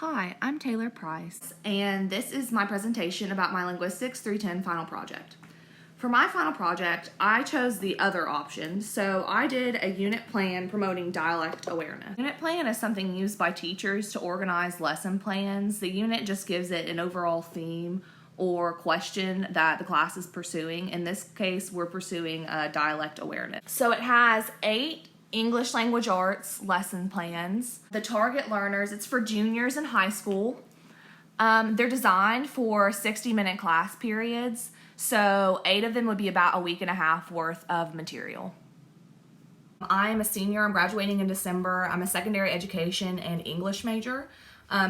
Hi, I'm Taylor Price, and this is my presentation about my Linguistics 310 final project. For my final project, I chose the other option, so I did a unit plan promoting dialect awareness. Unit plan is something used by teachers to organize lesson plans. The unit just gives it an overall theme or question that the class is pursuing. In this case, we're pursuing dialect awareness. So it has 8 English language arts lesson plans. The target learners, it's for juniors in high school. They're designed for 60-minute class periods, so 8 of them would be about a week and a half worth of material. I'm a senior, I'm graduating in December. I'm a secondary education and English major.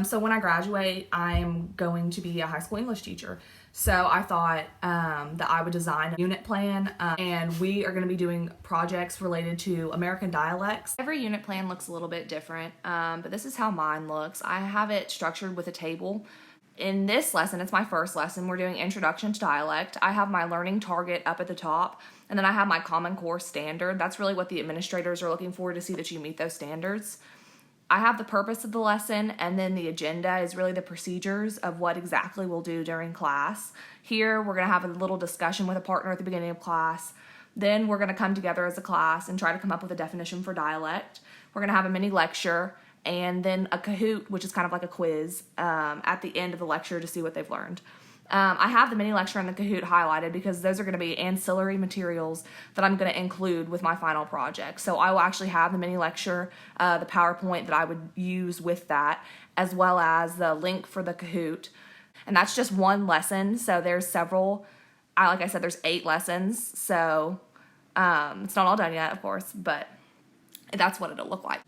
So when I graduate, I'm going to be a high school English teacher. So I thought that I would design a unit plan, and we are going to be doing projects related to American dialects. Every unit plan looks a little bit different, but this is how mine looks. I have it structured with a table. In this lesson, it's my first lesson, we're doing Introduction to Dialect. I have my learning target up at the top, and then I have my Common Core standard. That's really what the administrators are looking for, to see that you meet those standards. I have the purpose of the lesson, and then the agenda is really the procedures of what exactly we'll do during class. Here, we're going to have a little discussion with a partner at the beginning of class. Then we're going to come together as a class and try to come up with a definition for dialect. We're going to have a mini lecture, and then a Kahoot, which is kind of like a quiz, at the end of the lecture to see what they've learned. I have the mini lecture and the Kahoot highlighted because those are going to be ancillary materials that I'm going to include with my final project. So I will actually have the mini lecture, the PowerPoint that I would use with that, as well as the link for the Kahoot. And that's just one lesson, so there's several. Like I said, there's 8 lessons, so it's not all done yet, of course, but that's what it'll look like.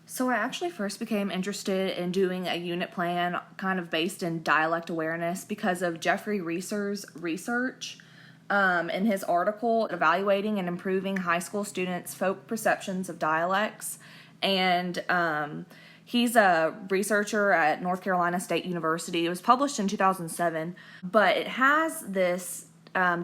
So I actually first became interested in doing a unit plan kind of based in dialect awareness because of Jeffrey Reeser's research in his article evaluating and improving high school students' folk perceptions of dialects. And he's a researcher at North Carolina State University. It was published in 2007, but it has this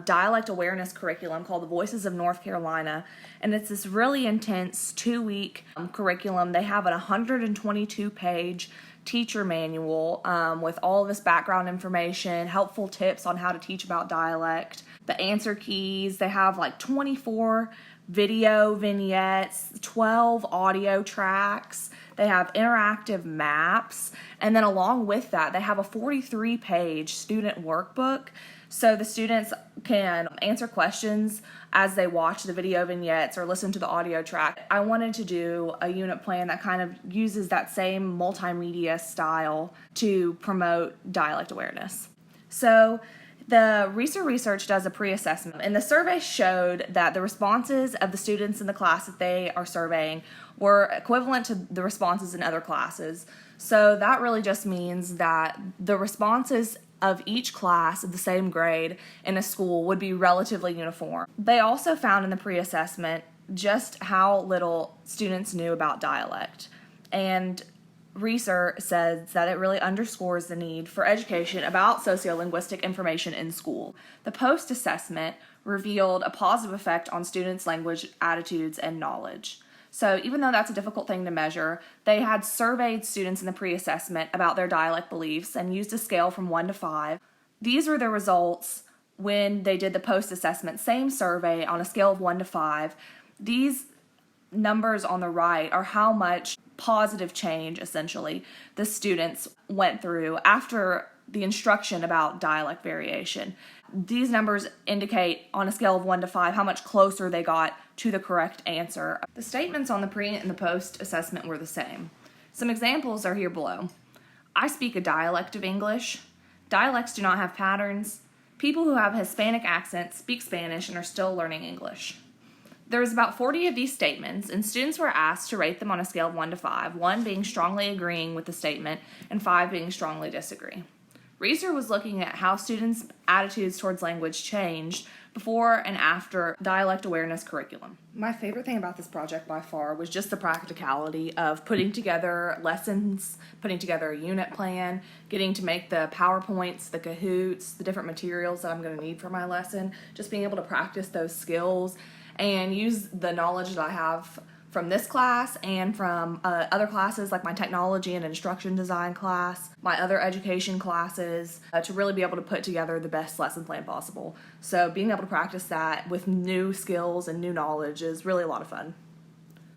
dialect awareness curriculum called the Voices of North Carolina, and it's this really intense 2-week curriculum. They have a 122-page teacher manual with all of this background information, helpful tips on how to teach about dialect, the answer keys. They have like 24 video vignettes, 12 audio tracks. They have interactive maps, and then along with that, they have a 43-page student workbook. So the students can answer questions as they watch the video vignettes or listen to the audio track. I wanted to do a unit plan that kind of uses that same multimedia style to promote dialect awareness. So the research does a pre-assessment, and the survey showed that the responses of the students in the class that they are surveying were equivalent to the responses in other classes. So that really just means that the responses of each class of the same grade in a school would be relatively uniform. They also found in the pre-assessment just how little students knew about dialect. And research says that it really underscores the need for education about sociolinguistic information in school. The post-assessment revealed a positive effect on students' language attitudes and knowledge. So even though that's a difficult thing to measure, they had surveyed students in the pre-assessment about their dialect beliefs and used a scale from 1 to 5. These were the results when they did the post-assessment, same survey on a scale of 1 to 5. These numbers on the right are how much positive change, essentially, the students went through after the instruction about dialect variation. These numbers indicate on a scale of 1 to 5 how much closer they got to the correct answer. The statements on the pre and the post assessment were the same. Some examples are here below. I speak a dialect of English. Dialects do not have patterns. People who have Hispanic accents speak Spanish and are still learning English. There was about 40 of these statements, and students were asked to rate them on a scale of 1 to 5, 1 being strongly agreeing with the statement and 5 being strongly disagree. Research was looking at how students' attitudes towards language changed before and after dialect awareness curriculum. My favorite thing about this project by far was just the practicality of putting together lessons, putting together a unit plan, getting to make the PowerPoints, the Kahoots, the different materials that I'm going to need for my lesson, just being able to practice those skills and use the knowledge that I have from this class and from other classes like my technology and instruction design class, my other education classes, to really be able to put together the best lesson plan possible. So being able to practice that with new skills and new knowledge is really a lot of fun.